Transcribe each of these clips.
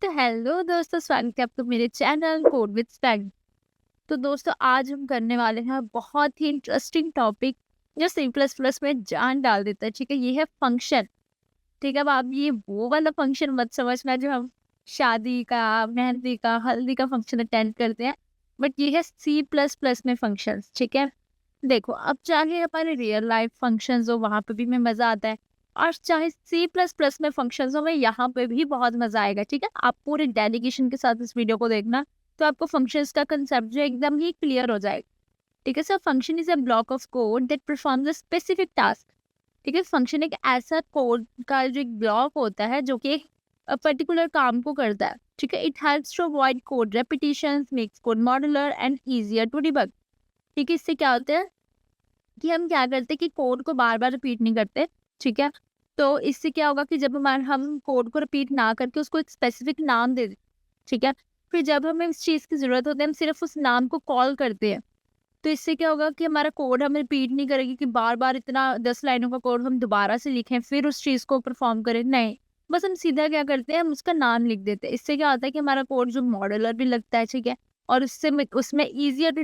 तो हेलो दोस्तों, स्वागत है आपका मेरे चैनल कोड विद स्टैग। तो दोस्तों, आज हम करने वाले हैं बहुत ही इंटरेस्टिंग टॉपिक जो सी प्लस प्लस में जान डाल देता है। ठीक है, ये है फंक्शन। ठीक है, अब आप ये वो वाला फंक्शन मत समझना जो हम शादी का, मेहंदी का, हल्दी का फंक्शन अटेंड करते हैं, बट ये है सी प्लस प्लस में फंक्शन। ठीक है, देखो, अब चाहे हमारे रियल लाइफ फंक्शंस हो, वहां पे भी में मजा आता है, और चाहे सी प्लस प्लस में फंक्शंस हो, में यहाँ पे भी बहुत मजा आएगा। ठीक है, आप पूरे डेडिकेशन के साथ इस वीडियो को देखना, तो आपको फंक्शंस का कंसेप्ट जो एकदम ही क्लियर हो जाएगा। ठीक है sir, function is a block of code that performs a specific task. ठीक है, फंक्शन एक ऐसा कोड का जो एक ब्लॉक होता है जो कि एक पर्टिकुलर काम को करता है। ठीक है, it helps to avoid code repetitions, makes code modular and easier to debug. ठीक है, इससे क्या होता है कि हम क्या करते हैं कि कोड को बार बार रिपीट नहीं करते। ठीक है, तो इससे क्या होगा कि जब हम कोड को रिपीट ना करके उसको एक स्पेसिफिक नाम दे दें। ठीक है, फिर जब हमें इस चीज़ की ज़रूरत होती है, हम सिर्फ उस नाम को कॉल करते हैं। तो इससे क्या होगा कि हमारा कोड हम रिपीट नहीं करेगी कि बार बार इतना 10 लाइनों का कोड हम दोबारा से लिखें फिर उस चीज़ को परफॉर्म करें, नहीं। बस हम सीधा क्या करते हैं, हम उसका नाम लिख देते हैं। इससे क्या होता है कि हमारा कोड जो मॉड्यूलर भी लगता है। ठीक है, और उसमें ईजियर टू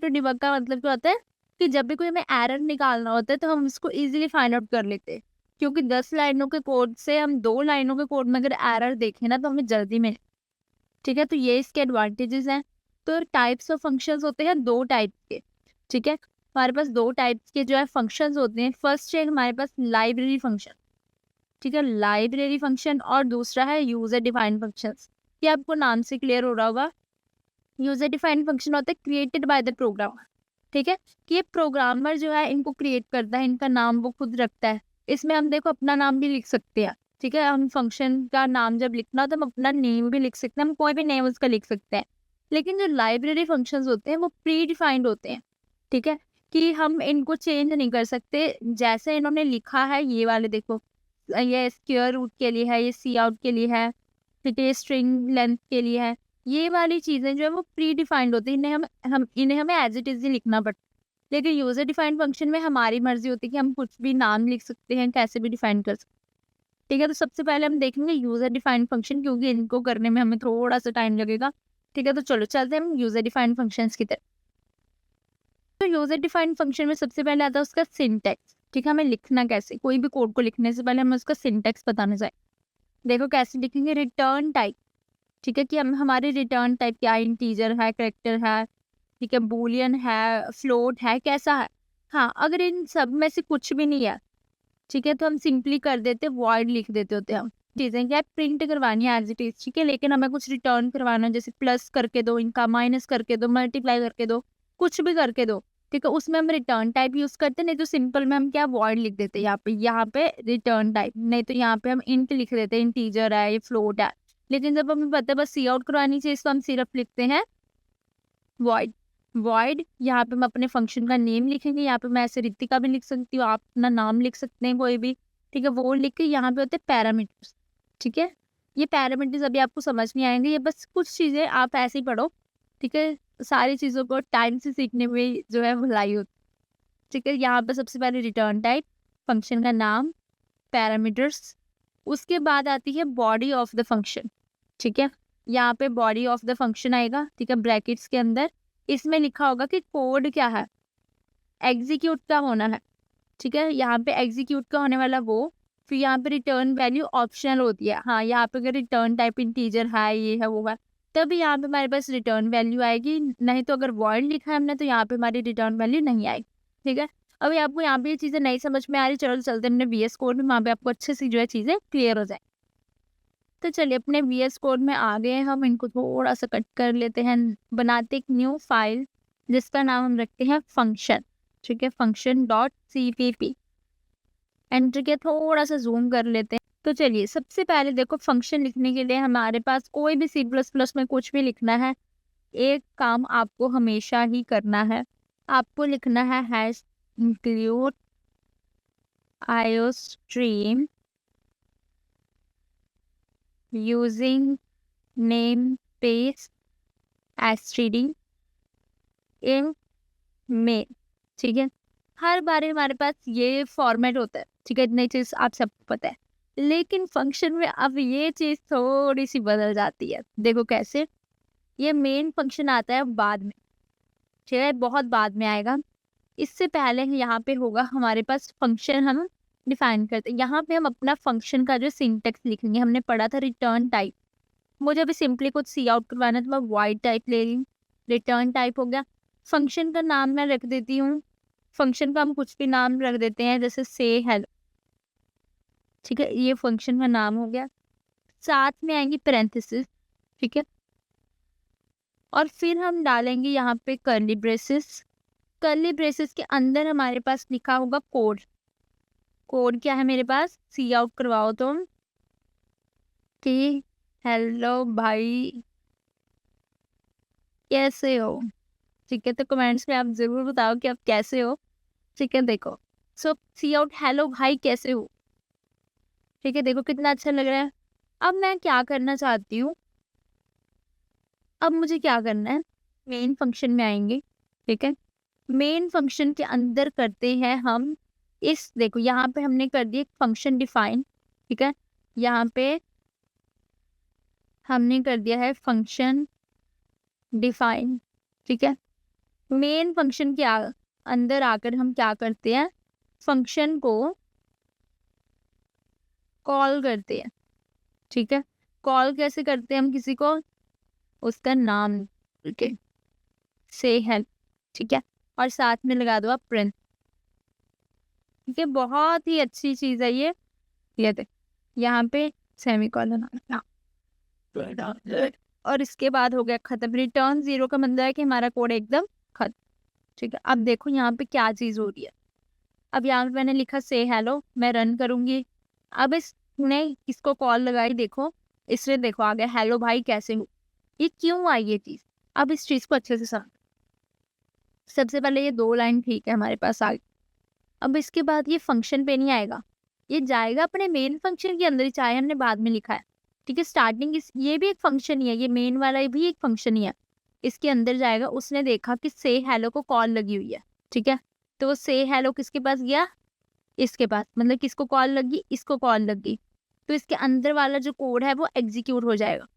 डिबग का मतलब क्या होता है कि जब भी कोई हमें एरर निकालना होता है तो हम उसको इजीली फाइंड आउट कर लेते हैं। क्योंकि 10 लाइनों के कोड से हम 2 लाइनों के कोड में अगर एरर देखें ना, तो हमें जल्दी में। ठीक है, तो ये इसके एडवांटेजेस हैं। तो टाइप्स ऑफ फंक्शंस होते हैं दो टाइप के। ठीक है, हमारे पास दो टाइप्स के जो है फंक्शंस होते हैं। फर्स्ट है हमारे पास लाइब्रेरी फंक्शन। ठीक है, लाइब्रेरी फंक्शन, और दूसरा है यूजर डिफाइंड फंक्शंस। ये आपको नाम से क्लियर हो रहा होगा। यूजर डिफाइंड फंक्शन होता है क्रिएटेड बाय द प्रोग्रामर। ठीक है, कि ये प्रोग्रामर जो है इनको क्रिएट करता है, इनका नाम वो खुद रखता है। इसमें हम देखो अपना नाम भी लिख सकते हैं। ठीक है, हम फंक्शन का नाम जब लिखना हो तो हम अपना नेम भी लिख सकते हैं, हम कोई भी नेम उसका लिख सकते हैं। लेकिन जो लाइब्रेरी फंक्शंस होते हैं वो प्री डिफाइंड होते हैं। ठीक है, कि हम इनको चेंज नहीं कर सकते। जैसे इन्होंने लिखा है, ये वाले देखो, ये स्क्वायर रूट के लिए है, ये सी आउट के लिए है, ठीक है, ये स्ट्रिंग लेंथ के लिए है। ये वाली चीज़ें जो है वो प्री डिफाइंड होती है, इन्हें हमें एज इट इज़ ही लिखना पड़ता है। लेकिन यूज़र डिफाइंड फंक्शन में हमारी मर्ज़ी होती है कि हम कुछ भी नाम लिख सकते हैं, कैसे भी डिफाइन कर सकते हैं। ठीक है, तो सबसे पहले हम देखेंगे यूज़र डिफाइंड फंक्शन, क्योंकि इनको करने में हमें थोड़ा-सा टाइम लगेगा। ठीक है, तो चलो चलते हैं हम यूज़र डिफाइंड फंक्शंस की तरफ। तो यूज़र डिफाइंड फंक्शन में सबसे पहले आता है उसका सिंटैक्स। ठीक है, हमें लिखना कैसे, कोई भी कोड को लिखने से पहले हमें उसका सिंटैक्स बताना चाहिए। देखो कैसे लिखेंगे, रिटर्न टाइप। ठीक है, कि हम हमारे रिटर्न टाइप क्या है, इंटीजर है, कैरेक्टर है, ठीक है, बूलियन है, फ्लोट है, कैसा है। हाँ, अगर इन सब में से कुछ भी नहीं है, ठीक है, तो हम सिंपली कर देते वॉइड लिख देते होते हैं। हम चीज़ें क्या प्रिंट करवानी है एज इट इज। ठीक है, लेकिन हमें कुछ रिटर्न करवाना है, जैसे प्लस करके दो, इनका माइनस करके दो, मल्टीप्लाई करके दो, कुछ भी करके दो। ठीक है, उसमें हम रिटर्न टाइप यूज करते हैं, नहीं तो सिंपल में हम क्या वॉइड लिख देते हैं। यहाँ पे रिटर्न टाइप, नहीं तो यहाँ पे हम इंट लिख देते हैं, इंटीजर है, ये फ्लोट है। लेकिन जब हमें पता है बस सी आउट करवानी चाहिए, इसको हम सिर्फ लिखते हैं वॉइड। वॉइड, यहाँ पे हम अपने फंक्शन का नेम लिखेंगे। यहाँ पे मैं ऐसे रितिका भी लिख सकती हूँ, आप अपना नाम लिख सकते हैं कोई भी। ठीक है, वो लिख के यहाँ पे होते हैं पैरामीटर्स। ठीक है, ये पैरामीटर्स अभी आपको समझ नहीं आएंगे, ये बस कुछ चीज़ें आप ऐसे ही पढ़ो। ठीक है, सारी चीज़ों को टाइम से सीखने में जो है भलाई होती। ठीक है, यहाँ पे सबसे पहले रिटर्न टाइप, फंक्शन का नाम, पैरामीटर्स, उसके बाद आती है बॉडी ऑफ द फंक्शन। ठीक है, यहाँ पे बॉडी ऑफ द फंक्शन आएगा। ठीक है, ब्रैकेट्स के अंदर इसमें लिखा होगा कि कोड क्या है, एग्जीक्यूट का होना है। ठीक है, यहाँ पे एग्जीक्यूट का होने वाला वो। फिर यहाँ पे रिटर्न वैल्यू ऑप्शनल होती है। हाँ, यहाँ पे अगर रिटर्न टाइप इंटीजर है, ये है, वो है, तब यहाँ पे हमारे पास रिटर्न वैल्यू आएगी। नहीं तो अगर वॉइड लिखा है हमने, तो यहाँ पे हमारी रिटर्न वैल्यू नहीं आएगी। ठीक है, अभी आपको यहाँ पे ये चीज़ें नहीं समझ में आ रही, चलो चलते हैं अपने VS कोड में, वहाँ पे आपको अच्छे से जो है चीज़ें क्लियर हो जाए। तो चलिए अपने VS कोड में आ गए हम, इनको थोड़ा सा कट कर लेते हैं, बनाते एक न्यू फाइल जिसका नाम हम रखते हैं फंक्शन। ठीक है, फंक्शन डॉट CPP। एंटर के थोड़ा सा जूम कर लेते हैं। तो चलिए सबसे पहले देखो, फंक्शन लिखने के लिए हमारे पास कोई भी C++ में कुछ भी लिखना है, एक काम आपको हमेशा ही करना है। आपको लिखना है hash include iostream using name space std इन मेन। ठीक है, हर बार हमारे पास ये फॉर्मेट होता है। ठीक है, इतनी चीज आप सबको पता है। लेकिन फंक्शन में अब ये चीज़ थोड़ी सी बदल जाती है। देखो कैसे, ये मेन फंक्शन आता है बाद में, ठीक है, बहुत बाद में आएगा। इससे पहले यहाँ पे होगा हमारे पास फंक्शन, हम डिफाइन करते हैं। यहाँ पे हम अपना फंक्शन का जो सिंटेक्स लिखेंगे, हमने पढ़ा था रिटर्न टाइप। मुझे अभी सिंपली कुछ सी आउट करवाना है तो मैं वाइड टाइप ले रही हूँ, रिटर्न टाइप हो गया। फंक्शन का नाम मैं रख देती हूँ, फंक्शन का हम कुछ भी नाम रख देते हैं, जैसे से हेल्प, ठीक है, ये फंक्शन का नाम हो गया। साथ में आएंगी पैरेंथेसिस, ठीक है, और फिर हम डालेंगे यहाँ पे कर्ली ब्रेसेस। कर्ली ब्रेसेस के अंदर हमारे पास लिखा होगा कोड। कोड क्या है मेरे पास, सी आउट करवाओ तुम कि हेलो भाई कैसे हो, ठीक है। तो कमेंट्स में आप जरूर बताओ कि आप कैसे हो, ठीक है। देखो, सो सी आउट हेलो भाई कैसे हो, ठीक है। देखो कितना अच्छा लग रहा है। अब मैं क्या करना चाहती हूँ, अब मुझे क्या करना है, मेन फंक्शन में आएंगे, ठीक है। मेन फंक्शन के अंदर करते हैं हम इस, देखो यहाँ पे हमने कर दिया फंक्शन डिफाइन, ठीक है। यहाँ पे हमने कर दिया है फंक्शन डिफाइन, ठीक है। मेन फंक्शन के अंदर आकर हम क्या करते हैं, फंक्शन को कॉल करते हैं, ठीक है। कॉल कैसे करते हैं हम किसी को, उसका नाम, ठीक है, से हेल्प, ठीक है, और साथ में लगा दो आप प्रिंट, ठीक है। बहुत ही अच्छी चीज है ये देख, यहाँ पे सेमीकोलन और इसके बाद हो गया खत्म। रिटर्न 0 का मतलब है कि हमारा कोड एकदम खत्म, ठीक है। अब देखो यहाँ पे क्या चीज हो रही है। अब यहाँ पे मैंने लिखा से हेलो, मैं रन करूंगी। अब इसने इसको कॉल लगाई, देखो इसने, देखो आ गया हेलो भाई कैसे हो। ये क्यों आई ये चीज, अब इस चीज को अच्छे से समझ। सबसे पहले ये 2 लाइन ठीक है हमारे पास आ गई। अब इसके बाद ये फंक्शन पे नहीं आएगा, ये जाएगा अपने मेन फंक्शन के अंदर ही, चाहे हमने बाद में लिखा है, ठीक है। स्टार्टिंग इस, ये भी एक फंक्शन ही है, ये मेन वाला भी एक फंक्शन ही है। इसके अंदर जाएगा, उसने देखा कि से हेलो को कॉल लगी हुई है, ठीक है। तो वो से हेलो किसके पास गया, इसके पास, मतलब किसको कॉल लगी, इसको कॉल लग गई। तो इसके अंदर वाला जो कोड है वो एग्जीक्यूट हो जाएगा,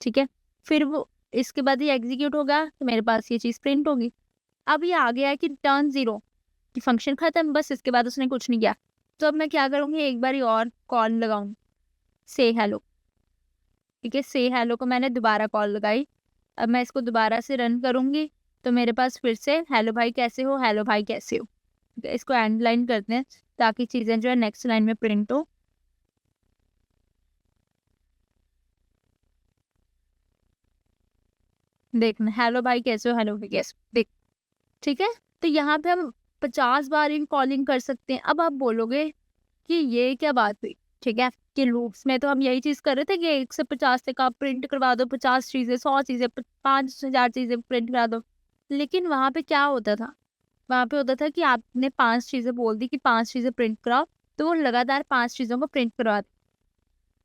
ठीक है। फिर वो इसके बाद ये एग्जीक्यूट होगा तो मेरे पास ये चीज़ प्रिंट होगी। अब ये आ गया है कि टर्न 0 कि फंक्शन खत्म, बस इसके बाद उसने कुछ नहीं किया। तो अब मैं क्या करूँगी, एक बार और कॉल लगाऊँ से हेलो, ठीक है। से हेलो को मैंने दोबारा कॉल लगाई। अब मैं इसको दोबारा से रन करूँगी तो मेरे पास फिर से हेलो भाई कैसे हो, हेलो भाई कैसे हो, ठीक है। इसको एंड लाइन करते हैं ताकि चीज़ें जो है नेक्स्ट लाइन में प्रिंट हो। देखना हेलो भाई कैसे हो, हेलो भाई कैसे हो, देख, ठीक है। तो यहाँ पे हम 50 बार इन कॉलिंग कर सकते हैं। अब आप बोलोगे कि ये क्या बात हुई, ठीक है, कि लूप्स में तो हम यही चीज कर रहे थे कि 1 से 50 तक आप प्रिंट करवा दो, 50 चीजें, 100 चीजें, 5000 चीजें प्रिंट करा दो। लेकिन वहां पे क्या होता था, वहां पे होता था कि आपने 5 चीजें बोल दी कि 5 चीजें प्रिंट कराओ, तो वो लगातार 5 चीजों को प्रिंट करवा दे।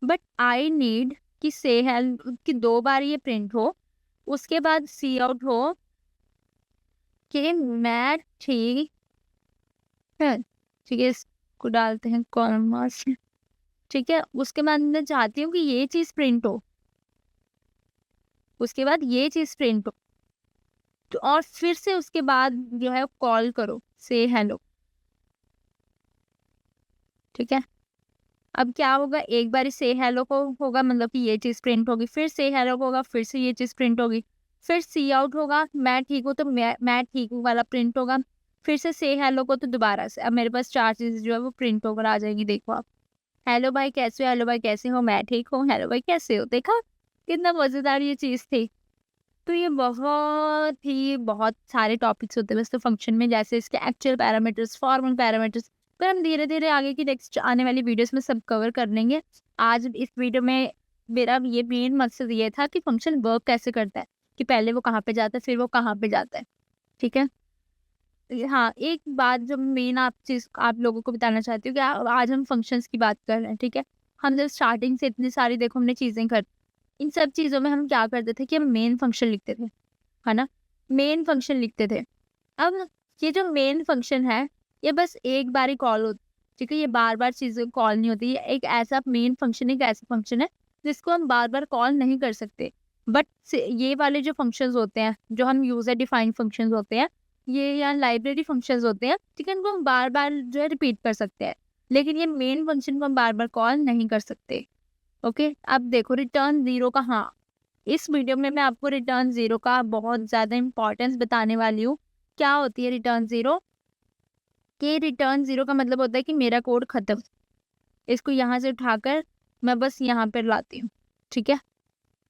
बट आई नीड कि से हेल्प कि 2 बार ये प्रिंट हो, उसके बाद सी आउट हो कि मैं ठीक है, ठीक है। इसको डालते हैं कॉमा से, ठीक है। उसके बाद मैं चाहती हूँ कि ये चीज प्रिंट हो, उसके बाद ये चीज प्रिंट हो, तो और फिर से उसके बाद जो है कॉल करो से हेलो, ठीक है। अब क्या होगा, एक बार से हेलो को होगा मतलब कि ये चीज प्रिंट होगी, फिर से हेलो को होगा, फिर से ये चीज प्रिंट होगी, फिर सी आउट होगा मैं ठीक हूँ तो मैं ठीक हूँ वाला प्रिंट होगा, फिर से हेलो को तो दोबारा से। अब मेरे पास 4 चीजें जो है वो प्रिंट होकर आ जाएगी। देखो आप, हेलो भाई कैसे हो, हेलो भाई कैसे हो, मैं ठीक हूँ, हेलो भाई कैसे हो। देखा कितना मजेदार ये चीज थी। तो ये बहुत सारे टॉपिक्स होते हैं वैसे फंक्शन में, जैसे इसके एक्चुअल पैरामीटर्स, फॉर्मल पैरामीटर्स, पर हम धीरे धीरे आगे की नेक्स्ट आने वाली वीडियोस में सब कवर कर लेंगे। आज इस वीडियो में मेरा ये मेन मकसद ये था कि फंक्शन वर्क कैसे करता है, कि पहले वो कहाँ पे जाता है, फिर वो कहाँ पे जाता है, ठीक है। हाँ, एक बात जो मेन आप चीज आप लोगों को बताना चाहती हूँ कि आज हम फंक्शंस की बात कर रहे हैं, ठीक है। हम जब स्टार्टिंग से इतनी सारी देखो हमने चीजें कर, इन सब चीजों में हम क्या करते थे कि हम मेन फंक्शन लिखते थे, है ना, मेन फंक्शन लिखते थे। अब ये जो मेन फंक्शन है ये बस एक बार ही कॉल हो, ठीक है, ये बार बार चीज़ें कॉल नहीं होती। ये एक ऐसा मेन फंक्शन, एक ऐसा फंक्शन है जिसको हम बार बार कॉल नहीं कर सकते। बट ये वाले जो फंक्शंस होते हैं, जो हम यूजर डिफाइंड फंक्शंस होते हैं, ये या लाइब्रेरी फंक्शंस होते हैं, ठीक है, इनको हम बार बार जो है रिपीट कर सकते हैं, लेकिन ये मेन फंक्शन को हम बार बार कॉल नहीं कर सकते। ओके, अब देखो रिटर्न जीरो का, हाँ, इस वीडियो में मैं आपको रिटर्न जीरो का बहुत ज़्यादा इंपॉर्टेंस बताने वाली हूँ। क्या होती है रिटर्न जीरो? कि रिटर्न जीरो का मतलब होता है कि मेरा कोड खत्म, इसको यहाँ से उठाकर मैं बस यहाँ पर लाती हूँ, ठीक है।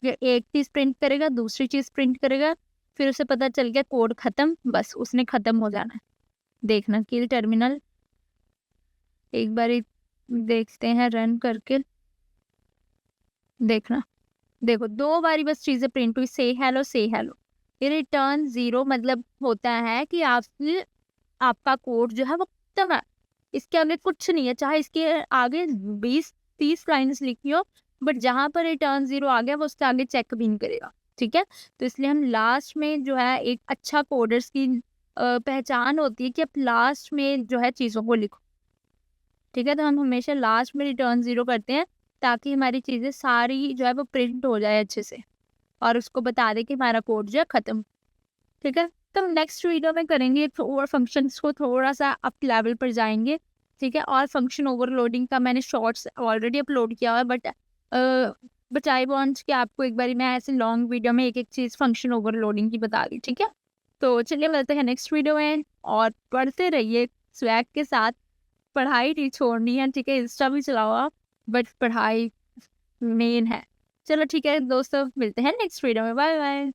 ये एक चीज़ प्रिंट करेगा, दूसरी चीज़ प्रिंट करेगा, फिर उसे पता चल गया कोड खत्म, बस उसने खत्म हो जाना है। देखना किल टर्मिनल, एक बार देखते हैं रन करके, देखना, देखो 2 बारी बस चीज़ें प्रिंट हुई, से हेलो। ये रिटर्न जीरो मतलब होता है कि आपसे आपका कोड जो है वो खत्म है, इसके आगे कुछ नहीं है, चाहे इसके आगे 20-30 लाइन्स लिखी हो, बट जहाँ पर रिटर्न जीरो आ गया वो उसके आगे चेक भी नहीं करेगा, ठीक है। तो इसलिए हम लास्ट में जो है, एक अच्छा कोडर्स की पहचान होती है कि आप लास्ट में जो है चीज़ों को लिखो, ठीक है। तो हम हमेशा लास्ट में रिटर्न जीरो करते हैं ताकि हमारी चीज़ें सारी जो है वो प्रिंट हो जाए अच्छे से, और उसको बता दें कि हमारा कोड जो है खत्म, ठीक है। तो हम नेक्स्ट वीडियो में करेंगे और फंक्शंस को थोड़ा सा अप लेवल पर जाएंगे, ठीक है। और फंक्शन ओवरलोडिंग का मैंने शॉर्ट्स ऑलरेडी अपलोड किया हुआ है, बट आई वांट कि आपको एक बारी मैं ऐसे लॉन्ग वीडियो में एक एक चीज़ फंक्शन ओवरलोडिंग की बता दी, ठीक है। तो चलिए मिलते हैं नेक्स्ट वीडियो में, और पढ़ते रहिए स्वैग के साथ, पढ़ाई नहीं छोड़नी है, ठीक है। इंस्टा भी चलाओ आप, बट पढ़ाई मेन है। चलो ठीक है दोस्तों, मिलते हैं नेक्स्ट वीडियो में, बाय बाय।